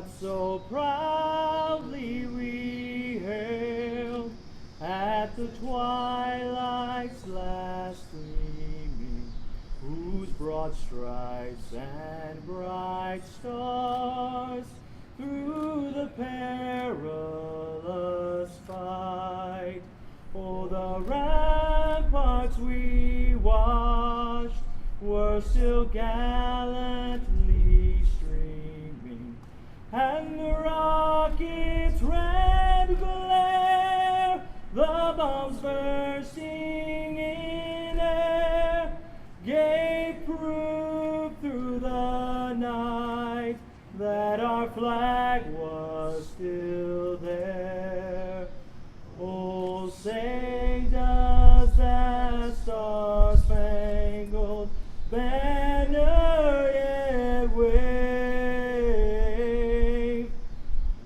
what so proudly we hailed at the twilight's last gleaming, whose broad stripes and bright stars through the perilous fight, oh, the ramparts we watched were still gallantly streaming, and the rocket's red glare, the bombs bursting in air, gave proof through the night that our flag was still there. Oh, say does that star-spangled banner yet wave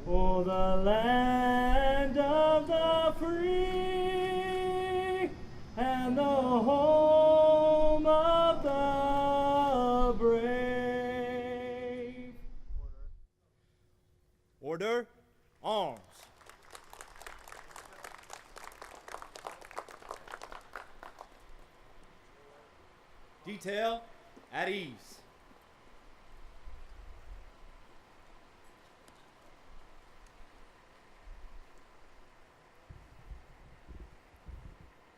o'er the land of the free and the home of the brave. Order, arms. Detail at ease.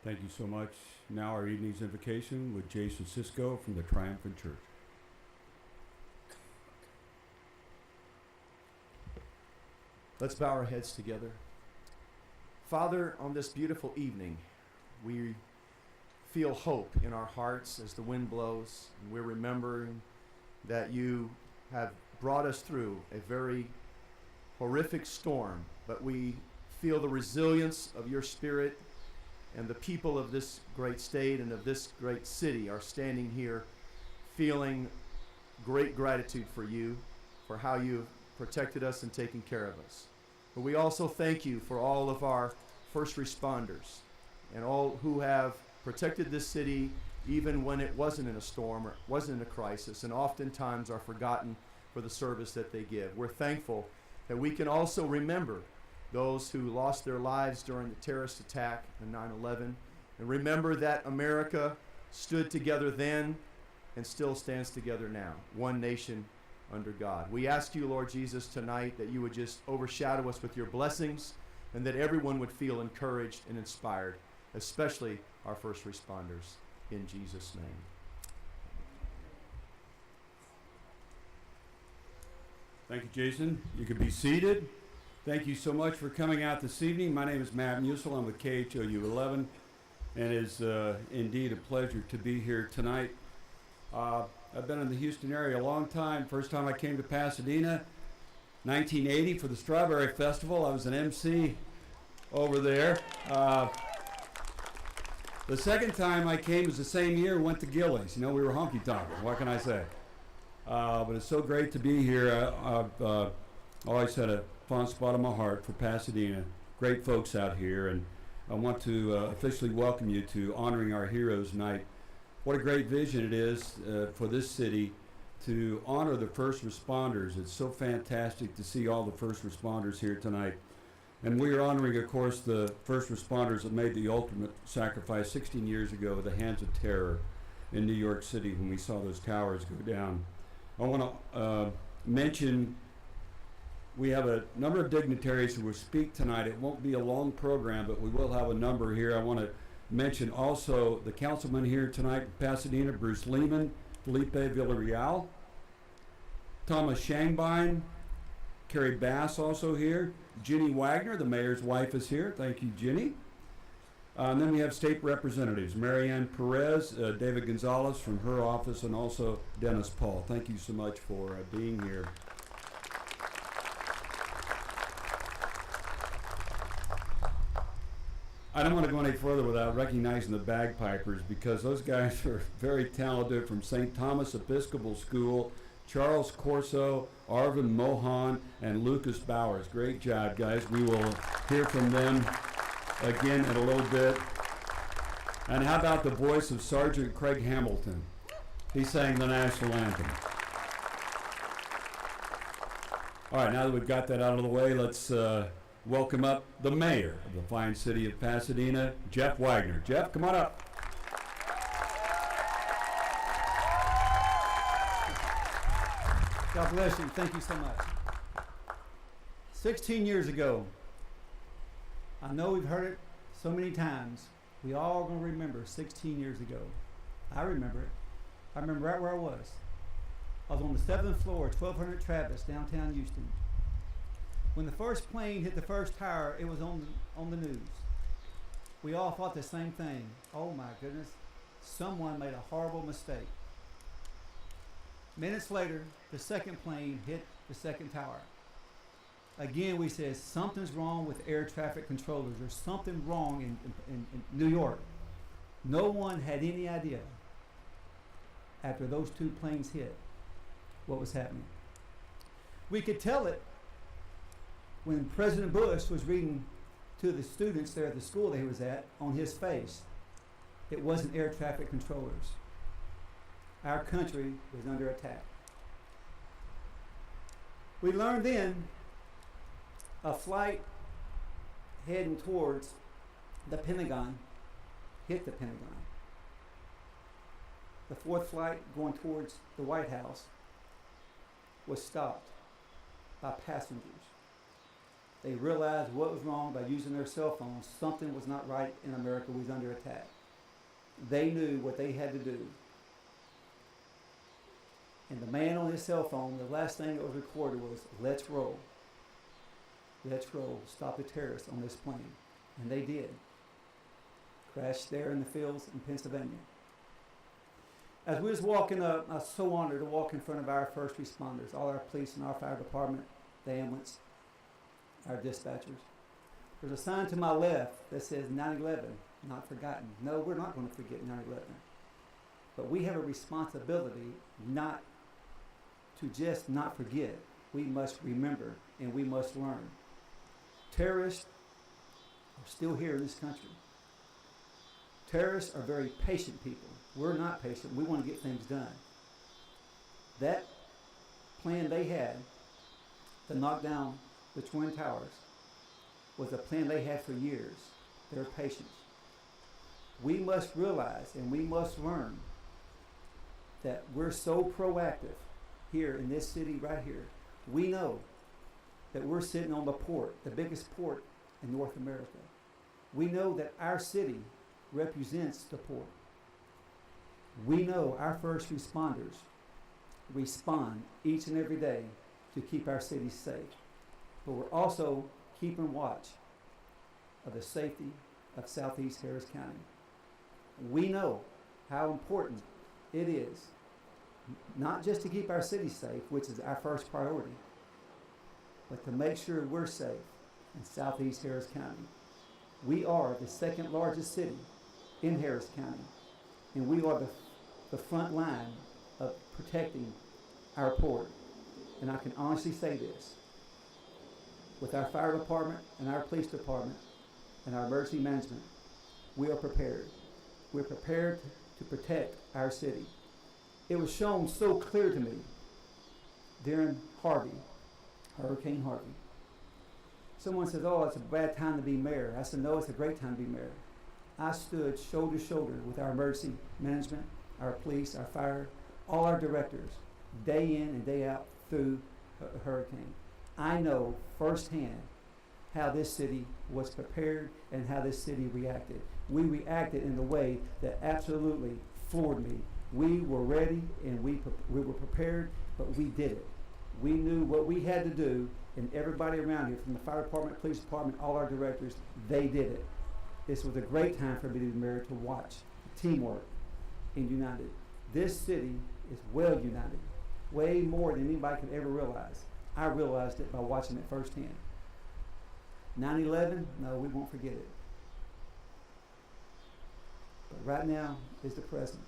Thank you so much. Now our evening's invocation with Jason Sisko from the Triumphant Church. Let's bow our heads together. Father, on this beautiful evening, we feel hope in our hearts as the wind blows, and we're remembering that you have brought us through a very horrific storm, but we feel the resilience of your spirit, and the people of this great state and of this great city are standing here feeling great gratitude for you, for how you've protected us and taken care of us. But we also thank you for all of our first responders and all who have protected this city even when it wasn't in a storm or wasn't in a crisis, and oftentimes are forgotten for the service that they give. We're thankful that we can also remember those who lost their lives during the terrorist attack on 9/11, and remember that America stood together then and still stands together now, one nation under God. We ask you, Lord Jesus, tonight that you would just overshadow us with your blessings, and that everyone would feel encouraged and inspired, especially our first responders, in Jesus' name. Thank you, Jason. You can be seated. Thank you so much for coming out this evening. My name is Matt Musil. I'm with KHOU 11, and it's indeed a pleasure to be here tonight. I've been in the Houston area a long time. First time I came to Pasadena, 1980 for the Strawberry Festival. I was an MC over there. The second time I came was the same year, went to Gillies. You know, we were honky-tonkin', what can I say? But it's so great to be here. I've always had a fond spot in my heart for Pasadena. Great folks out here, and I want to officially welcome you to Honoring Our Heroes Night. What a great vision it is for this city to honor the first responders. It's so fantastic to see all the first responders here tonight. And we are honoring, of course, the first responders that made the ultimate sacrifice 16 years ago at the hands of terror in New York City when we saw those towers go down. I want to mention we have a number of dignitaries who will speak tonight. It won't be a long program, but we will have a number here. I want to mention also the councilman here tonight in Pasadena, Bruce Lehman, Felipe Villarreal, Thomas Shangbine, Carrie Bass also here, Ginny Wagner, the mayor's wife, is here. Thank you, Ginny. And then we have state representatives, Marianne Perez, David Gonzalez from her office, and also Dennis Paul. Thank you so much for being here. I don't want to go any further without recognizing the bagpipers, because those guys are very talented, from St. Thomas Episcopal School, Charles Corso, Arvin Mohan, and Lucas Bowers. Great job, guys. We will hear from them again in a little bit. And how about the voice of Sergeant Craig Hamilton? He sang the national anthem. All right, now that we've got that out of the way, let's welcome up the mayor of the fine city of Pasadena, Jeff Wagner. Jeff, come on up. God bless you. Thank you so much. 16 years ago, I know we've heard it so many times. We all going to remember 16 years ago. I remember it. I remember right where I was. I was on the 7th floor, 1200 Travis, downtown Houston. When the first plane hit the first tower, it was on the news. We all thought the same thing. Oh my goodness, someone made a horrible mistake. Minutes later, the second plane hit the second tower. Again, we said something's wrong with air traffic controllers. There's something wrong in New York. No one had any idea after those two planes hit what was happening. We could tell it when President Bush was reading to the students there at the school that he was at on his face. It wasn't air traffic controllers. Our country was under attack. We learned then a flight heading towards the Pentagon hit the Pentagon. The fourth flight going towards the White House was stopped by passengers. They realized what was wrong by using their cell phones. Something was not right in America. We was under attack. They knew what they had to do. And the man on his cell phone, the last thing that was recorded was, "Let's roll. Let's roll. Stop the terrorists on this plane." And they did. Crashed there in the fields in Pennsylvania. As we was walking up, I was so honored to walk in front of our first responders, all our police and our fire department, the ambulance, our dispatchers. There's a sign to my left that says 9/11, not forgotten. No, we're not going to forget 9/11. But we have a responsibility not to just not forget. We must remember and we must learn. Terrorists are still here in this country. Terrorists are very patient people. We're not patient. We want to get things done. That plan they had to knock down the Twin Towers was a plan they had for years. Their patience. We must realize and we must learn that we're so proactive here in this city right here. We know that we're sitting on the port, the biggest port in North America. We know that our city represents the port. We know our first responders respond each and every day to keep our city safe. But we're also keeping watch of the safety of Southeast Harris County. We know how important it is not just to keep our city safe, which is our first priority, but to make sure we're safe in Southeast Harris County. We are the second largest city in Harris County, and we are the front line of protecting our port. And I can honestly say this, with our fire department and our police department and our emergency management, we are prepared. We're prepared to protect our city. It was shown so clear to me during Hurricane Harvey. Someone says, "Oh, it's a bad time to be mayor." I said, "No, it's a great time to be mayor." I stood shoulder to shoulder with our emergency management, our police, our fire, all our directors, day in and day out through a hurricane. I know firsthand how this city was prepared and how this city reacted. We reacted in a way that absolutely floored me. We were ready and we were prepared, but we did it. We knew what we had to do, and everybody around here, from the fire department, police department, all our directors, they did it. This was a great time for me to be mayor, to watch teamwork and united. This city is well united, way more than anybody could ever realize. I realized it by watching it firsthand. 9/11, no, we won't forget it. But right now is the present.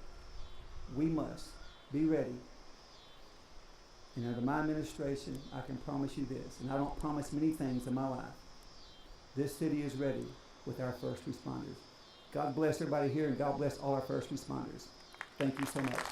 We must be ready. And under my administration, I can promise you this, and I don't promise many things in my life. This city is ready with our first responders. God bless everybody here, and God bless all our first responders. Thank you so much.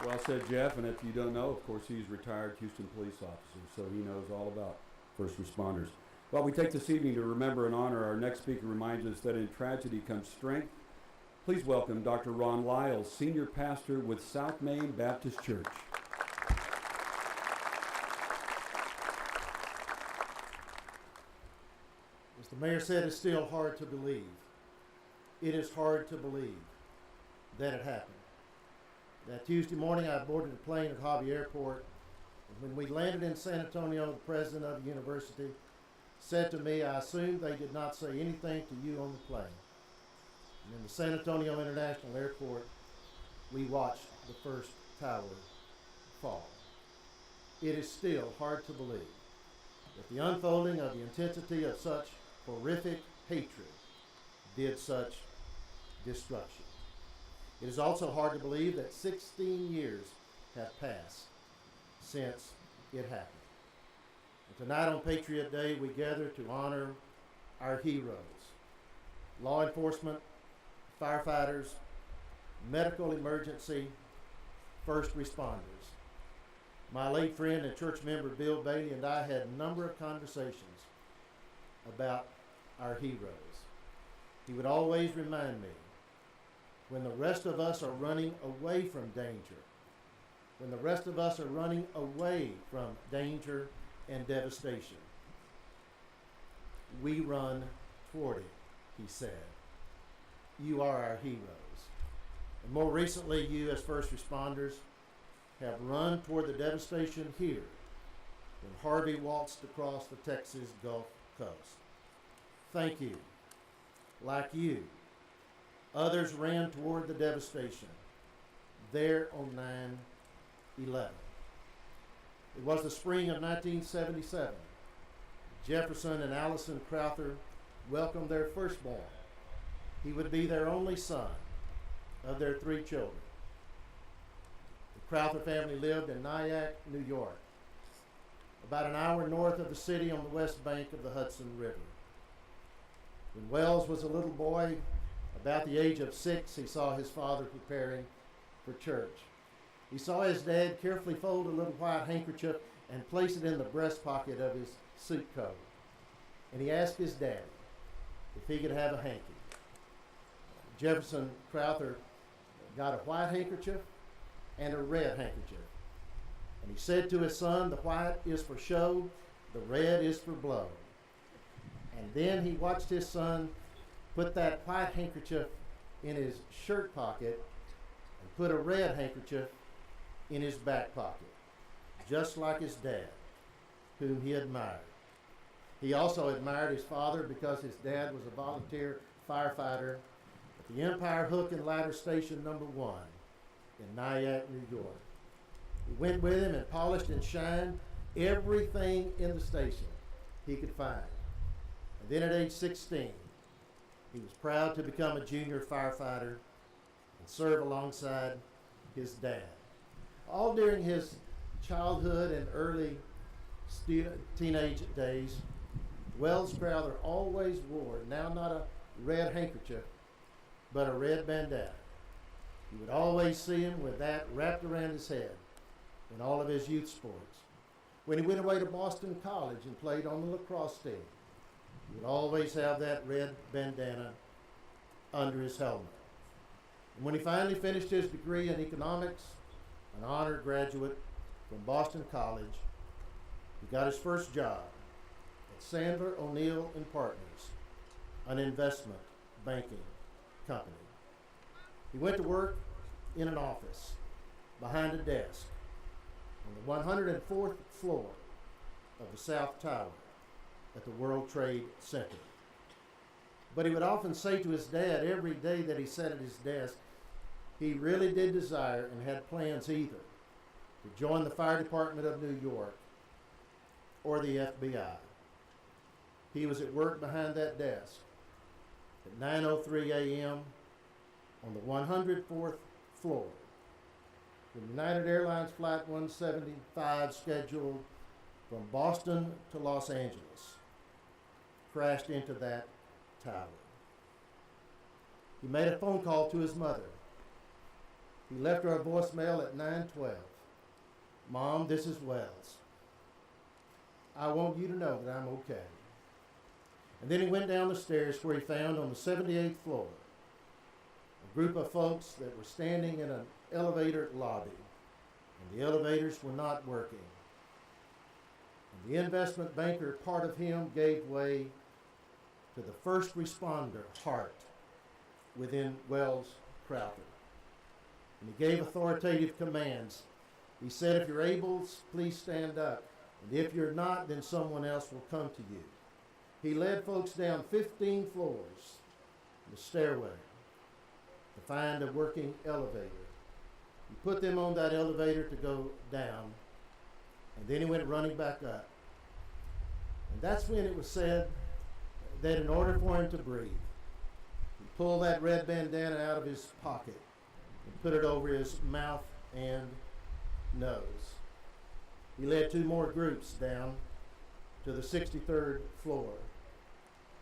Well said, Jeff. And if you don't know, of course, he's retired Houston police officer, so he knows all about first responders. Well, we take this evening to remember and honor. Our next speaker reminds us that in tragedy comes strength. Please welcome Dr. Ron Lyles, Senior Pastor with South Main Baptist Church. As the mayor said, it's still hard to believe. It is hard to believe that it happened. That Tuesday morning, I boarded a plane at Hobby Airport, and when we landed in San Antonio, the president of the university said to me, I assume they did not say anything to you on the plane. And in the San Antonio International Airport, we watched the first tower fall. It is still hard to believe that the unfolding of the intensity of such horrific hatred did such destruction. It is also hard to believe that 16 years have passed since it happened. And tonight on Patriot Day, we gather to honor our heroes, law enforcement, firefighters, medical emergency, first responders. My late friend and church member Bill Bailey and I had a number of conversations about our heroes. He would always remind me, when the rest of us are running away from danger, when the rest of us are running away from danger and devastation, we run toward it, he said. You are our heroes. And more recently, you as first responders have run toward the devastation here when Harvey waltzed across the Texas Gulf Coast. Thank you. Like you, others ran toward the devastation there on 9/11. It was the spring of 1977. Jefferson and Allison Crowther welcomed their firstborn. He would be their only son of their 3 children. The Crowther family lived in Nyack, New York, about an hour north of the city on the west bank of the Hudson River. When Wells was a little boy, about the age of 6, he saw his father preparing for church. He saw his dad carefully fold a little white handkerchief and place it in the breast pocket of his suit coat. And he asked his daddy if he could have a hanky. Jefferson Crowther got a white handkerchief and a red handkerchief. And he said to his son, the white is for show, the red is for blow. And then he watched his son put that white handkerchief in his shirt pocket and put a red handkerchief in his back pocket, just like his dad, whom he admired. He also admired his father because his dad was a volunteer firefighter at the Empire Hook and Ladder Station No. 1 in Nyack, New York. He went with him and polished and shined everything in the station he could find. And then at age 16, he was proud to become a junior firefighter and serve alongside his dad. All during his childhood and early teenage days, Wells Crowther always wore, now not a red handkerchief, but a red bandana. You would always see him with that wrapped around his head in all of his youth sports. When he went away to Boston College and played on the lacrosse team, he would always have that red bandana under his helmet. And when he finally finished his degree in economics, an honored graduate from Boston College, he got his first job at Sandler, O'Neill and Partners, an investment banking company. He went to work in an office behind a desk on the 104th floor of the South Tower at the World Trade Center. But he would often say to his dad every day that he sat at his desk, he really did desire and had plans either to join the fire department of New York or the FBI. He was at work behind that desk at 9:03 a.m. on the 104th floor when United Airlines Flight 175, scheduled from Boston to Los Angeles, crashed into that tower. He made a phone call to his mother. He left her a voicemail at 9:12. Mom, this is Wells. I want you to know that I'm okay. And then he went down the stairs where he found on the 78th floor a group of folks that were standing in an elevator lobby, and the elevators were not working. And the investment banker part of him gave way to the first responder heart within Wells Crowther. And he gave authoritative commands. He said, if you're able, please stand up. And if you're not, then someone else will come to you. He led folks down 15 floors, the stairway, to find a working elevator. He put them on that elevator to go down, and then he went running back up. And that's when it was said that in order for him to breathe, he pulled that red bandana out of his pocket and put it over his mouth and nose. He led two more groups down to the 63rd floor.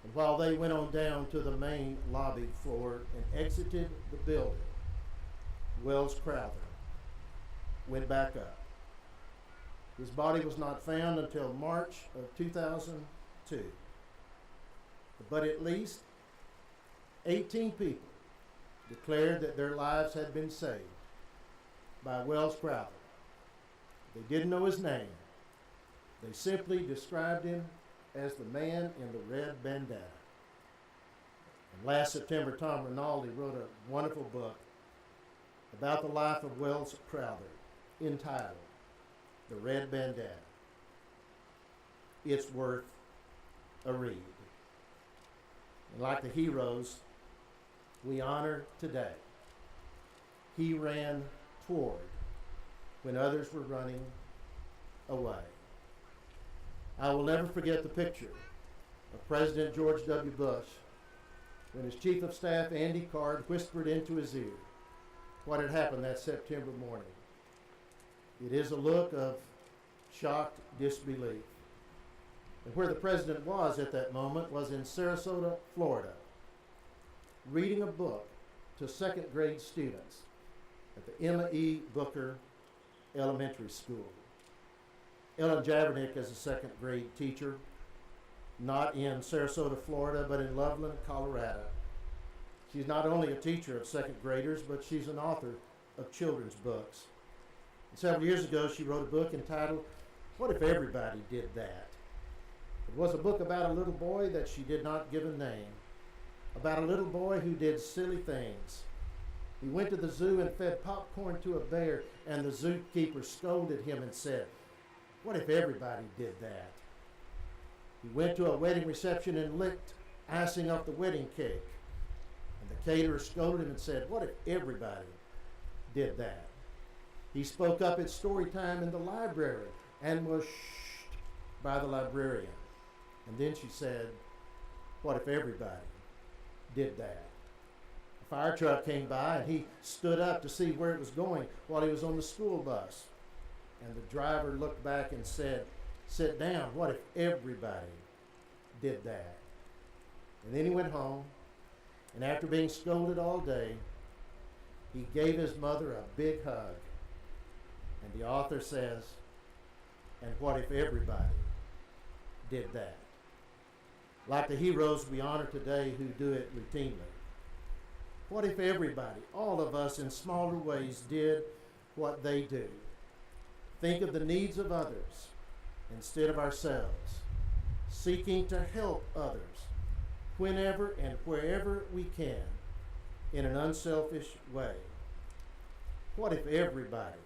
And while they went on down to the main lobby floor and exited the building, Wells Crowther went back up. His body was not found until March of 2002. But at least 18 people declared that their lives had been saved by Wells Crowther. They didn't know his name. They simply described him as the man in the red bandana. And last September, Tom Rinaldi wrote a wonderful book about the life of Wells Crowther entitled The Red Bandana. It's worth a read. And like the heroes we honor today, he ran toward when others were running away. I will never forget the picture of President George W. Bush when his chief of staff, Andy Card, whispered into his ear what had happened that September morning. It is a look of shocked disbelief. And where the president was at that moment was in Sarasota, Florida, reading a book to second grade students at the Emma E. Booker Elementary School. Ellen Javernick is a second grade teacher, not in Sarasota, Florida, but in Loveland, Colorado. She's not only a teacher of second graders, but she's an author of children's books. And several years ago, she wrote a book entitled, What If Everybody Did That? It was a book about a little boy that she did not give a name, about a little boy who did silly things. He went to the zoo and fed popcorn to a bear, and the zookeeper scolded him and said, what if everybody did that? He went to a wedding reception and licked icing off the wedding cake. And the caterer scolded him and said, what if everybody did that? He spoke up at story time in the library and was shushed by the librarian. And then she said, what if everybody did that? A fire truck came by and he stood up to see where it was going while he was on the school bus. And the driver looked back and said, sit down, what if everybody did that? And then he went home, and after being scolded all day, he gave his mother a big hug. And the author says, and what if everybody did that? Like the heroes we honor today who do it routinely. What if everybody, all of us in smaller ways, did what they do? Think of the needs of others instead of ourselves, seeking to help others whenever and wherever we can in an unselfish way. What if everybody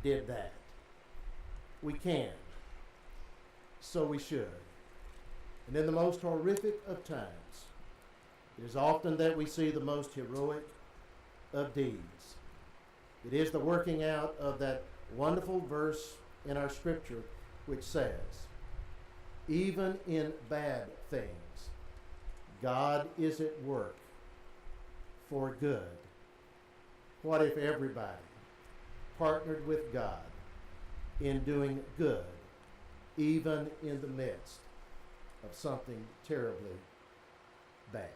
did that? We can, so we should. And in the most horrific of times, it is often that we see the most heroic of deeds. It is the working out of that wonderful verse in our scripture which says, even in bad things, God is at work for good. What if everybody partnered with God in doing good, even in the midst of something terribly bad?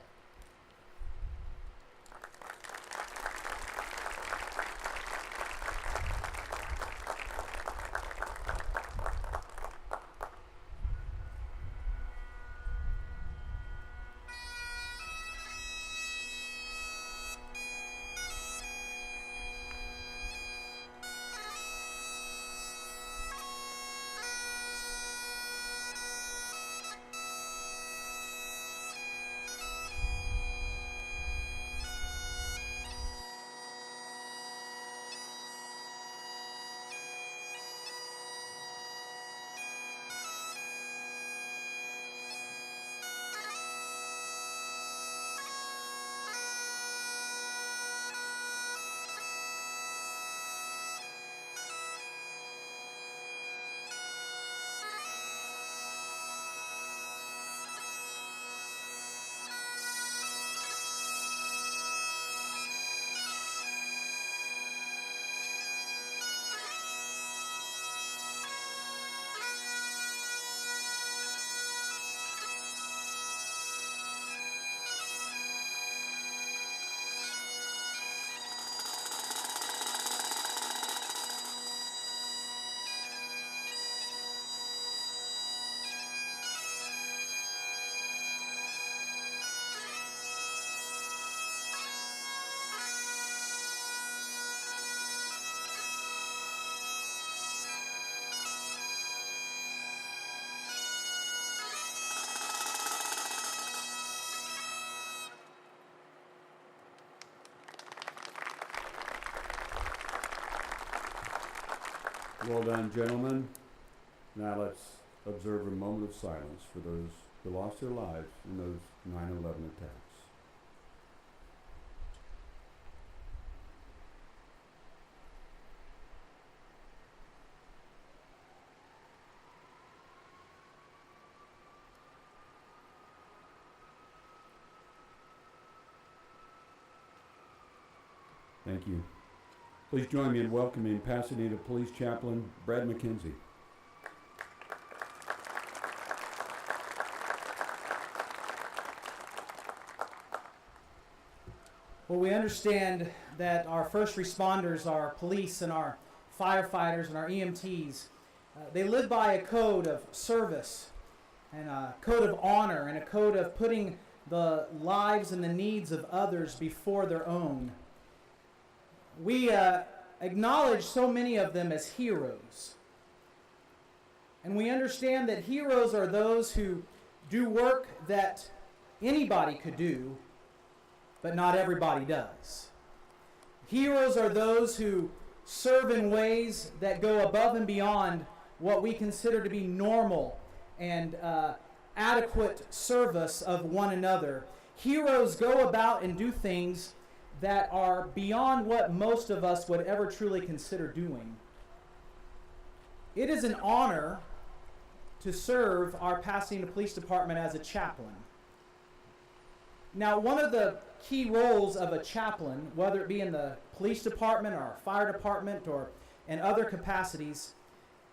Well done, gentlemen. Now let's observe a moment of silence for those who lost their lives in those 9/11 attacks. Thank you. Please join me in welcoming Pasadena Police Chaplain Brad McKenzie. Well, we understand that our first responders, our police and our firefighters and our EMTs, they live by a code of service and a code of honor and a code of putting the lives and the needs of others before their own. We acknowledge so many of them as heroes. And we understand that heroes are those who do work that anybody could do, but not everybody does. Heroes are those who serve in ways that go above and beyond what we consider to be normal and adequate service of one another. Heroes go about and do things that are beyond what most of us would ever truly consider doing. It is an honor to serve our Pasadena Police Department as a chaplain. Now, one of the key roles of a chaplain, whether it be in the police department or our fire department or in other capacities,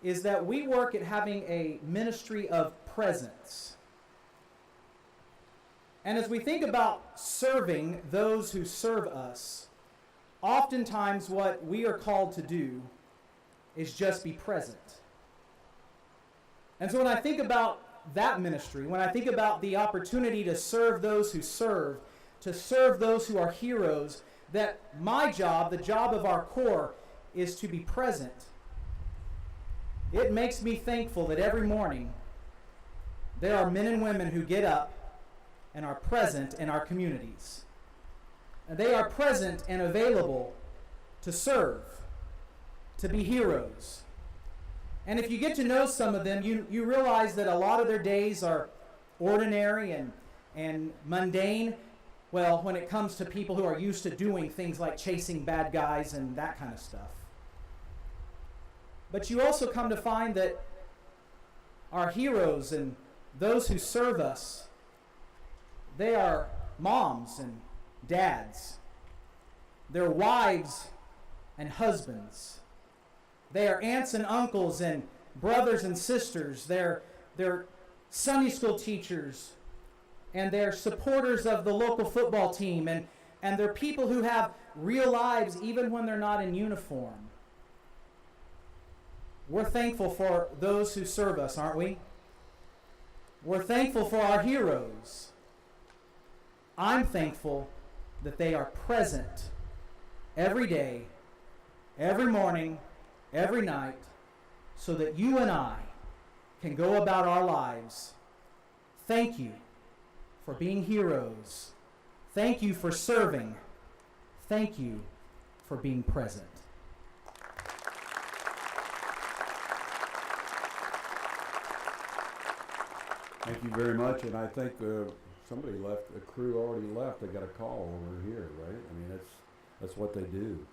is that we work at having a ministry of presence. And as we think about serving those who serve us, oftentimes what we are called to do is just be present. And so when I think about that ministry, when I think about the opportunity to serve those who serve, to serve those who are heroes, that my job, the job of our corps, is to be present. It makes me thankful that every morning there are men and women who get up and are present in our communities. And they are present and available to serve, to be heroes. And if you get to know some of them, you realize that a lot of their days are ordinary and mundane. Well, when it comes to people who are used to doing things like chasing bad guys and that kind of stuff. But you also come to find that our heroes and those who serve us, they are moms and dads. They're wives and husbands. They are aunts and uncles and brothers and sisters. They're Sunday school teachers. And they're supporters of the local football team. And they're people who have real lives even when they're not in uniform. We're thankful for those who serve us, aren't we? We're thankful for our heroes. I'm thankful that they are present every day, every morning, every night, so that you and I can go about our lives. Thank you for being heroes. Thank you for serving. Thank you for being present. Thank you very much, and I think somebody left, a crew already left. They got a call over here, right? I mean, that's what they do.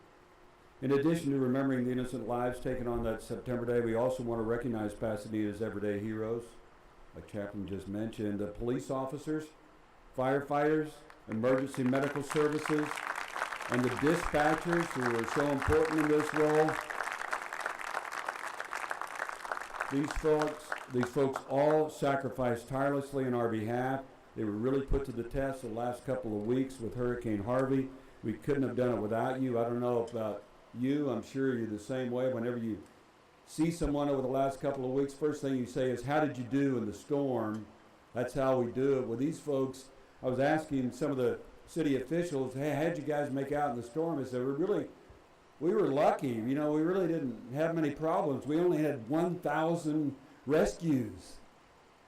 In addition to remembering the innocent lives taken on that September day, we also want to recognize Pasadena's everyday heroes, like Chaplain just mentioned, the police officers, firefighters, emergency medical services, and the dispatchers who are so important in this role. These folks all sacrificed tirelessly on our behalf. They were really put to the test the last couple of weeks with Hurricane Harvey. We couldn't have done it without you. I don't know about you. I'm sure you're the same way. Whenever you see someone over the last couple of weeks, first thing you say is, how did you do in the storm? That's how we do it. Well, these folks, I was asking some of the city officials, hey, how'd you guys make out in the storm? I said, we were lucky. You know, we really didn't have many problems. We only had 1,000 rescues.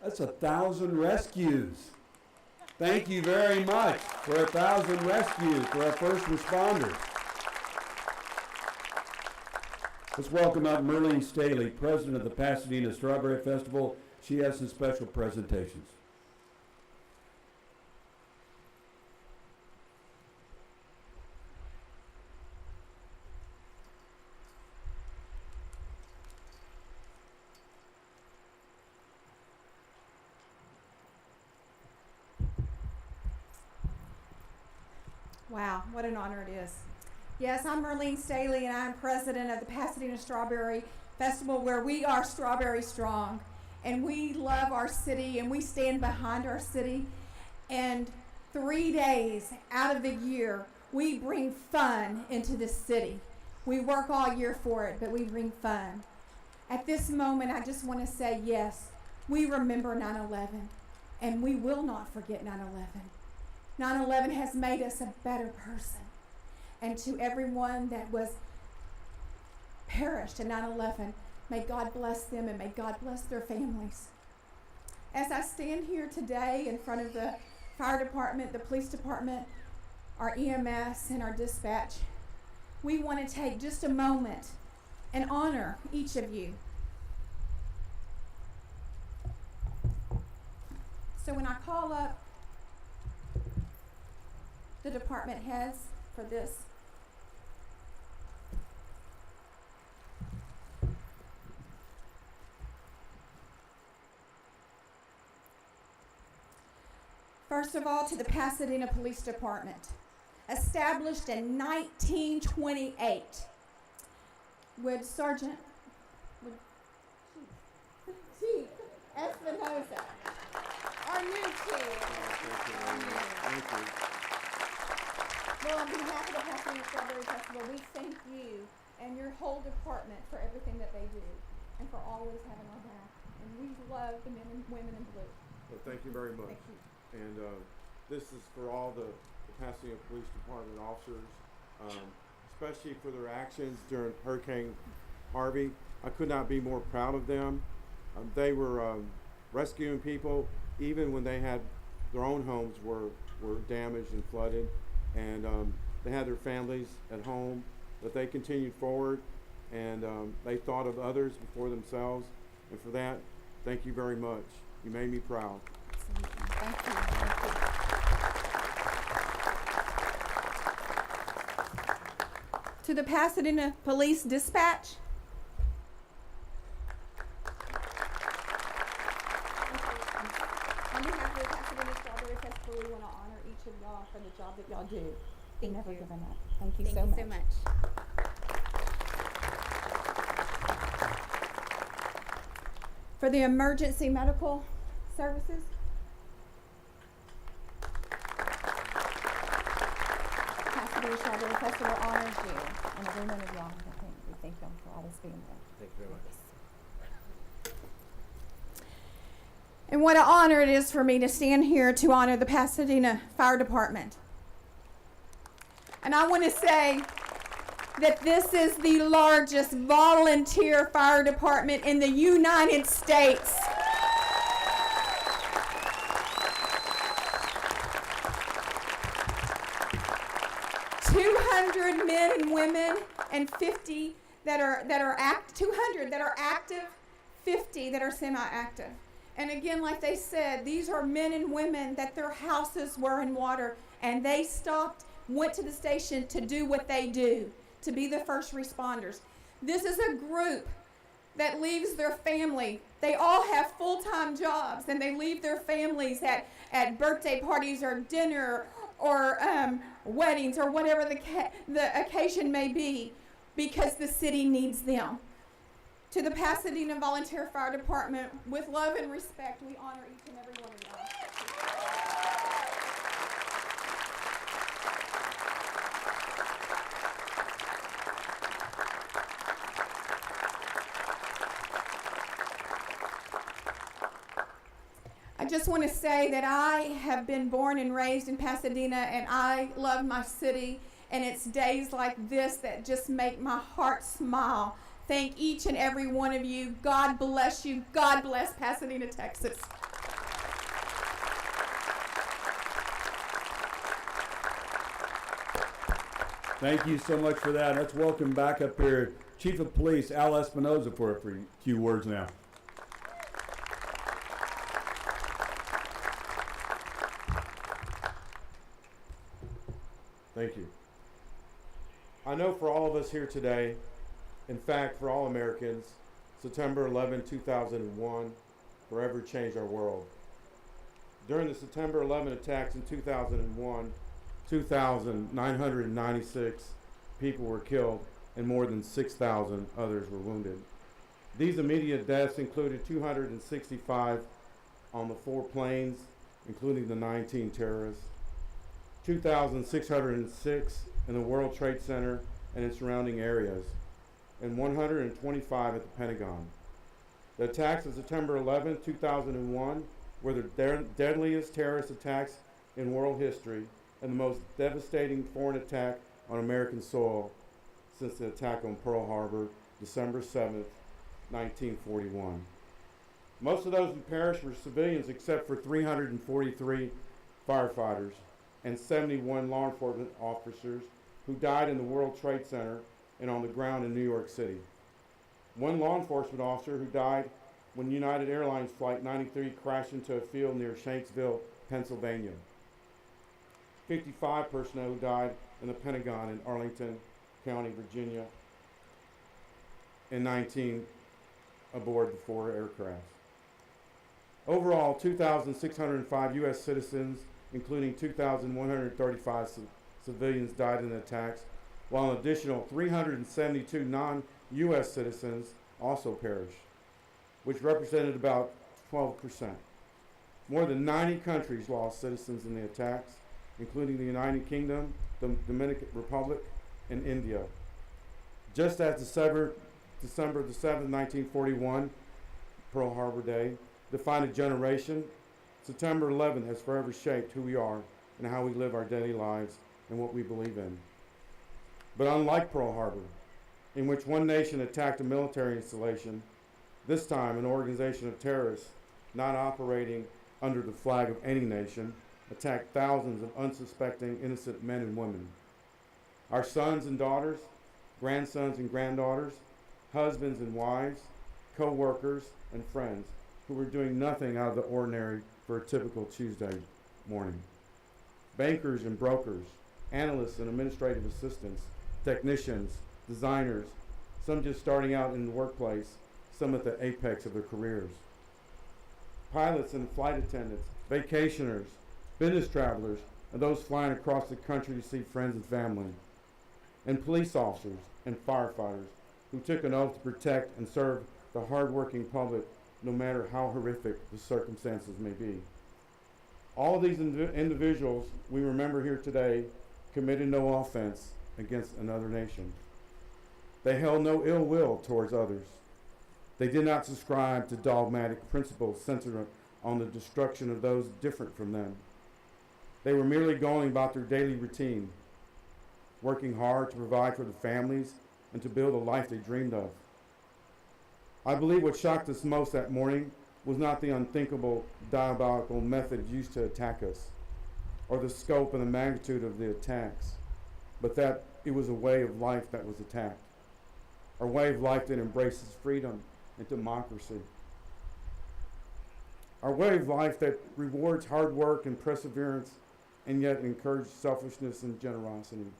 That's 1,000 rescues. Thank you very much for 1,000 rescues for our first responders. Let's welcome out Merlene Staley, president of the Pasadena Strawberry Festival. She has some special presentations. Wow, what an honor it is. Yes, I'm Merlene Staley, and I'm president of the Pasadena Strawberry Festival, where we are strawberry strong. And we love our city, and we stand behind our city. And 3 days out of the year, we bring fun into this city. We work all year for it, but we bring fun. At this moment, I just want to say, yes, we remember 9/11, and we will not forget 9/11. 9/11 has made us a better person. And to everyone that was perished in 9/11, may God bless them and may God bless their families. As I stand here today in front of the fire department, the police department, our EMS, and our dispatch, we want to take just a moment and honor each of you. So when I call up the department heads for this, first of all, to the Pasadena Police Department, established in 1928. Would Chief Espinosa, our new chief. Thank you. Well, on behalf of the Pasadena Strawberry Festival, we thank you and your whole department for everything that they do and for always having our back. And we love the men and women in blue. Well, thank you very much. Thank you. And this is for all the Pasadena Police Department officers, especially for their actions during Hurricane Harvey. I could not be more proud of them. They were rescuing people even when they had their own homes were damaged and flooded, and they had their families at home, but they continued forward, and they thought of others before themselves, and for that, thank you very much. You made me proud. Thank you. To the Pasadena Police Dispatch. On behalf of the Pasadena Strawberry Festival, we want to honor each of y'all for the job that y'all do. Thank Never you. given up. Thank you Thank so you much. so much. For the emergency medical services. Pasadena Strawberry Festival honors you and every one of y'all. We thank them for always being there. Thank you very much. And what an honor it is for me to stand here to honor the Pasadena Fire Department. And I want to say that this is the largest volunteer fire department in the United States. $200 men and women and 50 that are 200 that are active, 50 that are semi-active. And again, like they said, these are men and women that their houses were in water, and they stopped, went to the station to do what they do, to be the first responders. This is a group that leaves their family. They all have full-time jobs, and they leave their families at birthday parties or dinner or weddings or whatever the occasion may be, because the city needs them. To the Pasadena Volunteer Fire Department, with love and respect, we honor each and every one of y'all. I just want to say that I have been born and raised in Pasadena, and I love my city, and it's days like this that just make my heart smile. Thank each and every one of you. God bless you. God bless Pasadena, Texas. Thank you so much for that. Let's welcome back up here Chief of Police Al Espinoza for a few words now. Thank you. I know for all of us here today, in fact, for all Americans, September 11, 2001 forever changed our world. During the September 11 attacks in 2001, 2,996 people were killed and more than 6,000 others were wounded. These immediate deaths included 265 on the 4 planes, including the 19 terrorists, 2,606 in the World Trade Center and its surrounding areas, and 125 at the Pentagon. The attacks of September 11, 2001 were the deadliest terrorist attacks in world history and the most devastating foreign attack on American soil since the attack on Pearl Harbor, December 7th, 1941. Most of those who perished were civilians except for 343 firefighters and 71 law enforcement officers who died in the World Trade Center and on the ground in New York City. One law enforcement officer who died when United Airlines Flight 93 crashed into a field near Shanksville, Pennsylvania. 55 personnel who died in the Pentagon in Arlington County, Virginia, and 19 aboard the 4 aircraft. Overall, 2,605 U.S. citizens, including 2,135 civilians, died in the attacks, while an additional 372 non-U.S. citizens also perished, which represented about 12%. More than 90 countries lost citizens in the attacks, including the United Kingdom, the Dominican Republic, and India. Just as December the 7th, 1941, Pearl Harbor Day, defined a generation, September 11 has forever shaped who we are and how we live our daily lives and what we believe in. But unlike Pearl Harbor, in which one nation attacked a military installation, this time an organization of terrorists, not operating under the flag of any nation, attacked thousands of unsuspecting innocent men and women. Our sons and daughters, grandsons and granddaughters, husbands and wives, co-workers and friends who were doing nothing out of the ordinary for a typical Tuesday morning. Bankers and brokers, analysts and administrative assistants, technicians, designers, some just starting out in the workplace, some at the apex of their careers. Pilots and flight attendants, vacationers, business travelers, and those flying across the country to see friends and family. And police officers and firefighters who took an oath to protect and serve the hardworking public no matter how horrific the circumstances may be. All of these individuals we remember here today committed no offense against another nation. They held no ill will towards others. They did not subscribe to dogmatic principles centered on the destruction of those different from them. They were merely going about their daily routine, working hard to provide for the families and to build a life they dreamed of. I believe what shocked us most that morning was not the unthinkable diabolical method used to attack us, or the scope and the magnitude of the attacks, but that it was a way of life that was attacked, a way of life that embraces freedom and democracy, our way of life that rewards hard work and perseverance and yet encourages selfishness and generosity,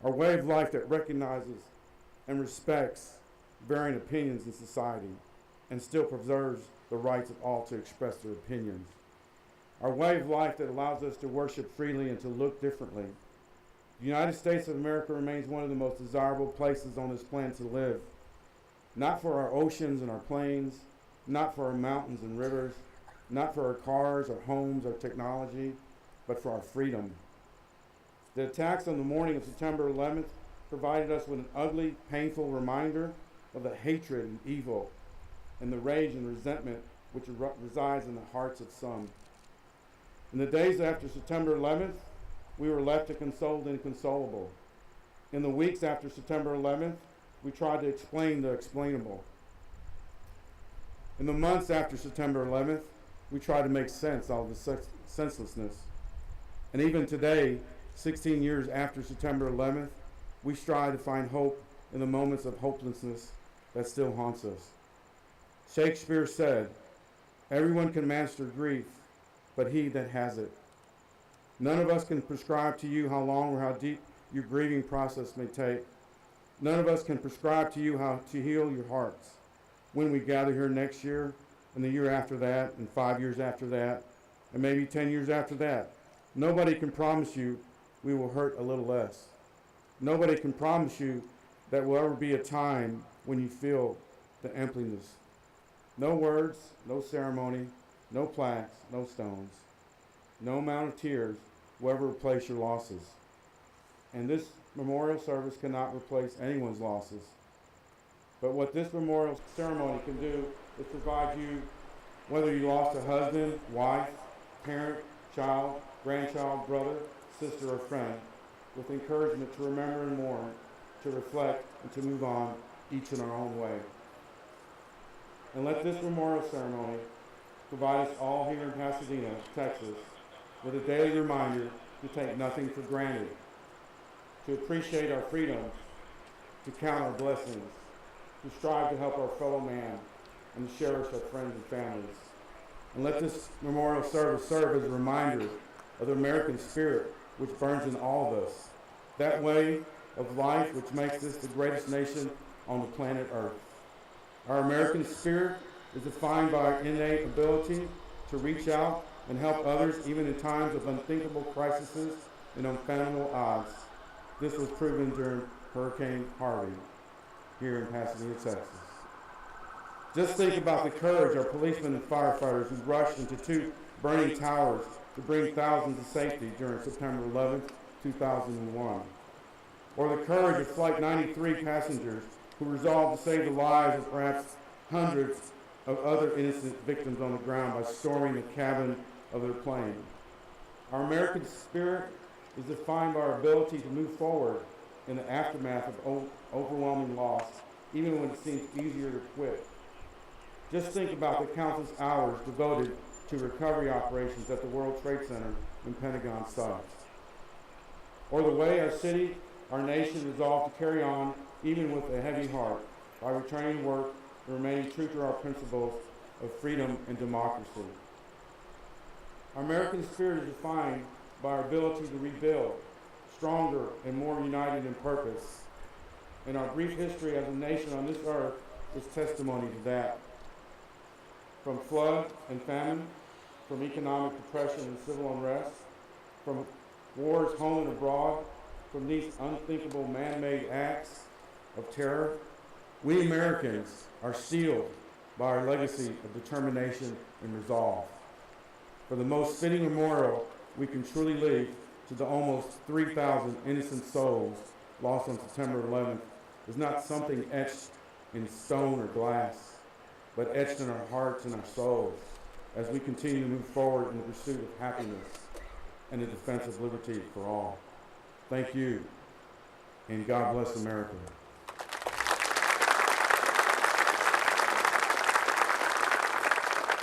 our way of life that recognizes and respects varying opinions in society and still preserves the rights of all to express their opinions, our way of life that allows us to worship freely and to look differently. The United States of America remains one of the most desirable places on this planet to live, not for our oceans and our plains, not for our mountains and rivers, not for our cars, our homes, our technology, but for our freedom. The attacks on the morning of September 11th provided us with an ugly, painful reminder of the hatred and evil and the rage and resentment which resides in the hearts of some. In the days after September 11th, we were left to console the inconsolable. In the weeks after September 11th, we tried to explain the explainable. In the months after September 11th, we tried to make sense out of the senselessness. And even today, 16 years after September 11th, we strive to find hope in the moments of hopelessness that still haunts us. Shakespeare said, "Everyone can master grief, but he that has it." None of us can prescribe to you how long or how deep your grieving process may take. None of us can prescribe to you how to heal your hearts. When we gather here next year, and the year after that, and 5 years after that, and maybe 10 years after that, nobody can promise you we will hurt a little less. Nobody can promise you that will ever be a time when you feel the emptiness. No words, no ceremony, no plaques, no stones. No amount of tears will ever replace your losses. And this memorial service cannot replace anyone's losses. But what this memorial ceremony can do is provide you, whether you lost a husband, wife, parent, child, grandchild, brother, sister, or friend, with encouragement to remember and mourn, to reflect, and to move on, each in our own way. And let this memorial ceremony provide us all here in Pasadena, Texas, with a daily reminder to take nothing for granted, to appreciate our freedoms, to count our blessings, to strive to help our fellow man, and to cherish our friends and families. And let this memorial service serve as a reminder of the American spirit which burns in all of us, that way of life which makes this the greatest nation on the planet Earth. Our American spirit is defined by our innate ability to reach out and help others even in times of unthinkable crises and unfathomable odds. This was proven during Hurricane Harvey here in Pasadena, Texas. Just think about the courage our policemen and firefighters who rushed into 2 burning towers to bring thousands to safety during September 11, 2001. Or the courage of Flight 93 passengers who resolved to save the lives of perhaps hundreds of other innocent victims on the ground by storming the cabin of their plane. Our American spirit is defined by our ability to move forward in the aftermath of overwhelming loss, even when it seems easier to quit. Just think about the countless hours devoted to recovery operations at the World Trade Center and Pentagon sites. Or the way our city, our nation resolved to carry on even with a heavy heart by returning to work and remaining true to our principles of freedom and democracy. Our American spirit is defined by our ability to rebuild, stronger and more united in purpose. And our brief history as a nation on this earth is testimony to that. From flood and famine, from economic depression and civil unrest, from wars home and abroad, from these unthinkable man-made acts of terror, we Americans are sealed by our legacy of determination and resolve. For the most fitting memorial we can truly leave to the almost 3,000 innocent souls lost on September 11th is not something etched in stone or glass, but etched in our hearts and our souls as we continue to move forward in the pursuit of happiness and the defense of liberty for all. Thank you, and God bless America.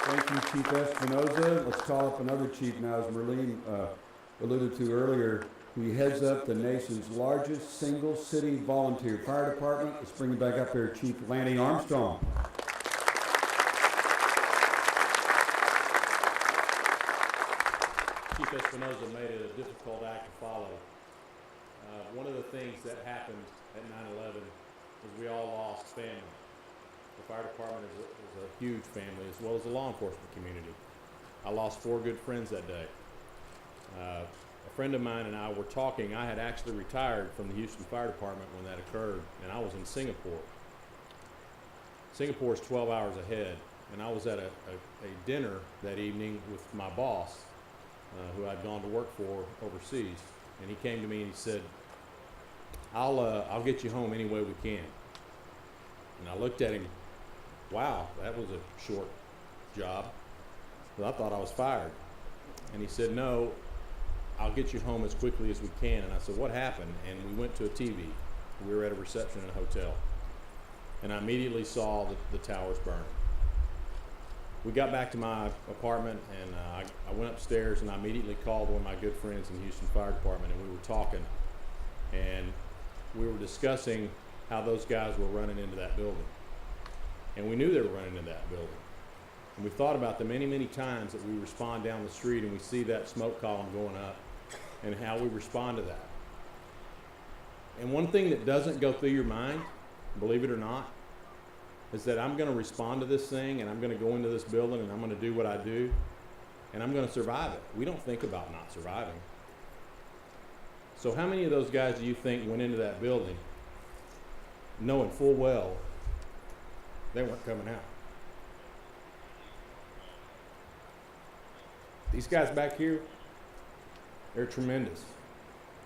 Thank you, Chief Espinoza. Let's call up another chief now, as Merlene alluded to earlier, who heads up the nation's largest single city volunteer fire department. Let's bring him back up here, Chief Lanny Armstrong. Chief Espinoza made it a difficult act to follow. One of the things that happened at 9/11 is we all lost family. The fire department is a huge family, as well as the law enforcement community. I lost 4 good friends that day. A friend of mine and I were talking. I had actually retired from the Houston Fire Department when that occurred, and I was in Singapore. Singapore is 12 hours ahead, and I was at a dinner that evening with my boss, who I'd gone to work for overseas, and he came to me and he said, I'll get you home any way we can. And I looked at him, wow, that was a short job. But I thought I was fired. And he said, no, I'll get you home as quickly as we can. And I said, what happened? And we went to a TV. We were at a reception in a hotel. And I immediately saw the towers burn. we got back to my apartment, and I went upstairs, and I immediately called one of my good friends in the Houston Fire Department, and we were talking, and we were discussing how those guys were running into that building. And we knew they were running into that building. And we thought about the many, many times that we respond down the street and we see that smoke column going up, and how we respond to that. And one thing that doesn't go through your mind, believe it or not, is that I'm going to respond to this thing, and I'm going to go into this building, and I'm going to do what I do, and I'm going to survive it. We don't think about not surviving. So how many of those guys do you think went into that building knowing full well they weren't coming out? These guys back here, they're tremendous.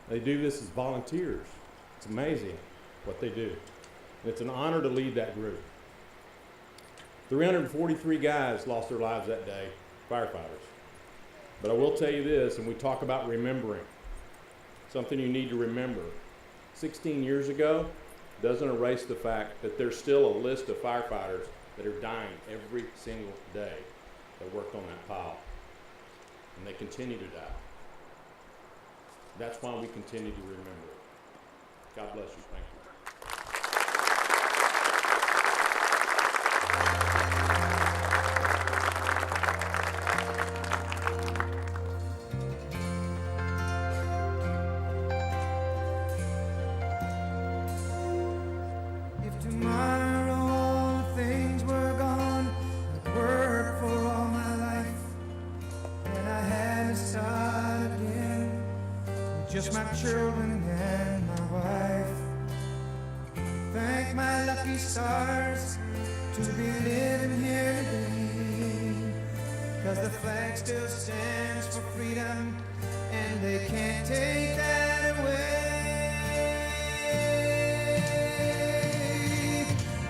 They do this as volunteers. It's amazing what they do. And it's an honor to lead that group. 343 guys lost their lives that day, firefighters. But I will tell you this, and we talk about remembering, something you need to remember. 16 years ago doesn't erase the fact that there's still a list of firefighters that are dying every single day that worked on that pile. And they continue to die. That's why we continue to remember it. God bless you. Thank you. If tomorrow all the things were gone, I'd work for all my life, and I had to start again, just my children and my wife. Thank my lucky stars to be living here today, 'cause the flag still stands for freedom, and they can't take that away.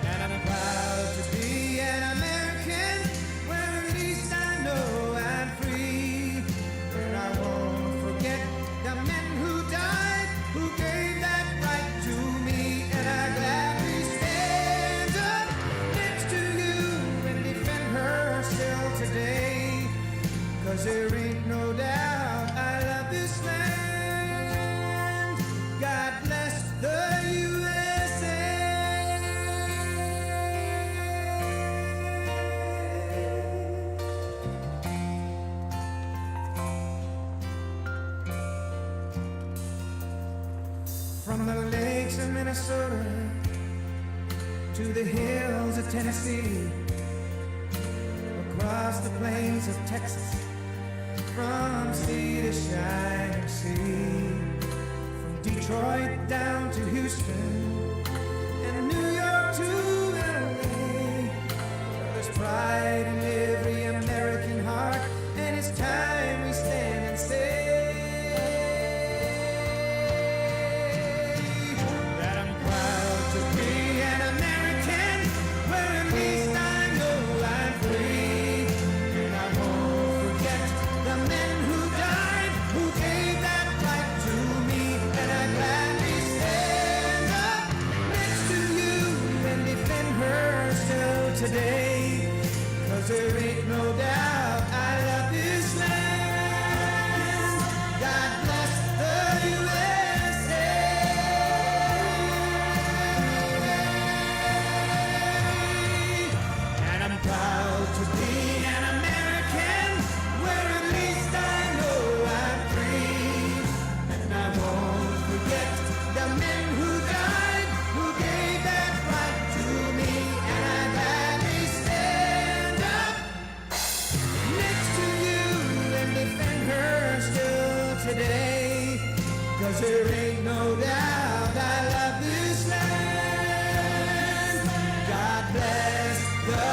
And I'm proud to be an American, where at least I know I'm free. And I won't forget the men who died, who gave that right to me. And I gladly stand up next to you and defend her still today, 'cause there ain't no doubt I love this land. God bless the USA. From the lakes of Minnesota to the hills of Tennessee, across the plains of Texas, from sea to shining sea, from Detroit down to Houston, and New York to LA. There's pride in every American heart, and it's time we stand and say that I'm proud to be an American, where at least I know I'm free. And I won't forget the men who died, who gave that right to me. And I gladly stand up next to you and defend her still today, 'cause there ain't no doubt I love this land. God bless the USA. And I'm proud to be an American, where at least I know I'm free. And I won't forget the men who died, who gave that right to me. And I gladly stand up next to you and defend her still today, 'cause there ain't no doubt I love this land. God bless the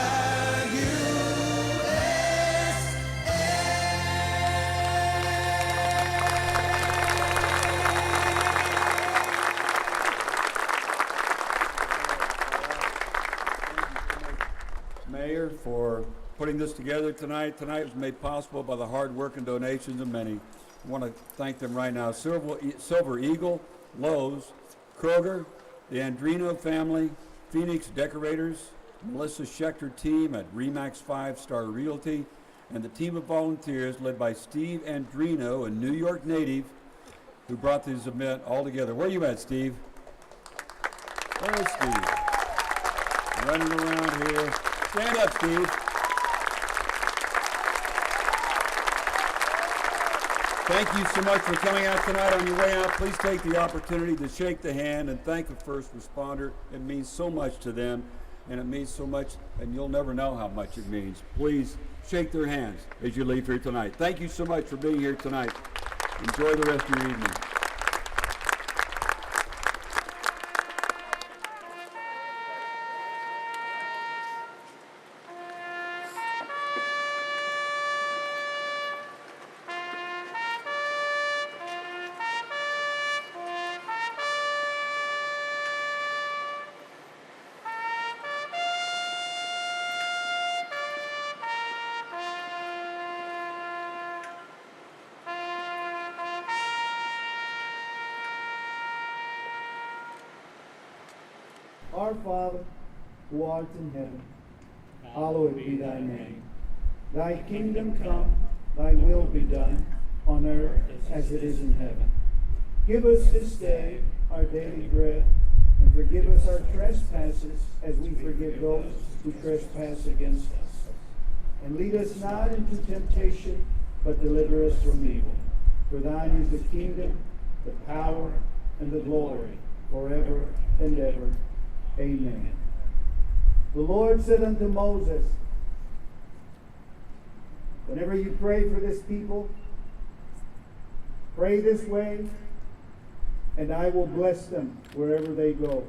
Mayor, for putting this together tonight. Tonight was made possible by the hard work and donations of many. I want to thank them right now. Silver Eagle, Lowe's, Kroger, the Andrino family, Phoenix Decorators, Melissa Schechter team at Remax 5 Star Realty, and the team of volunteers led by Steve Andrino, a New York native, who brought this event all together. Where are you at, Steve? Where's Steve? Running around here. Stand up, Steve. Thank you so much for coming out tonight. On your way out, please take the opportunity to shake the hand and thank a first responder. It means so much to them, and it means so much, and you'll never know how much it means. Please shake their hands as you leave here tonight. Thank you so much for being here tonight. Enjoy the rest of your evening. Our Father, who art in heaven, hallowed be thy name. Thy kingdom come, thy will be done, on earth as it is in heaven. Give us this day our daily bread, and forgive us our trespasses as we forgive those who trespass against us. And lead us not into temptation, but deliver us from evil. For thine is the kingdom, the power, and the glory, forever and ever. Amen. The Lord said unto Moses, whenever you pray for this people, pray this way, and I will bless them wherever they go.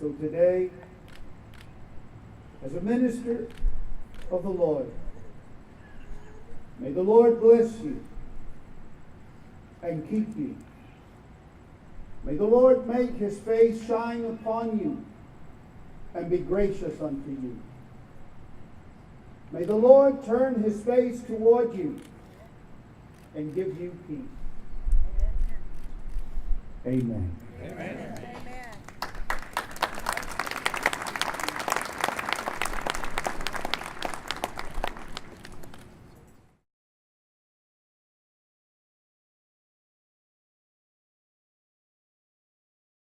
So today, as a minister of the Lord, may the Lord bless you and keep you. May the Lord make his face shine upon you and be gracious unto you. May the Lord turn his face toward you and give you peace. Amen. Amen.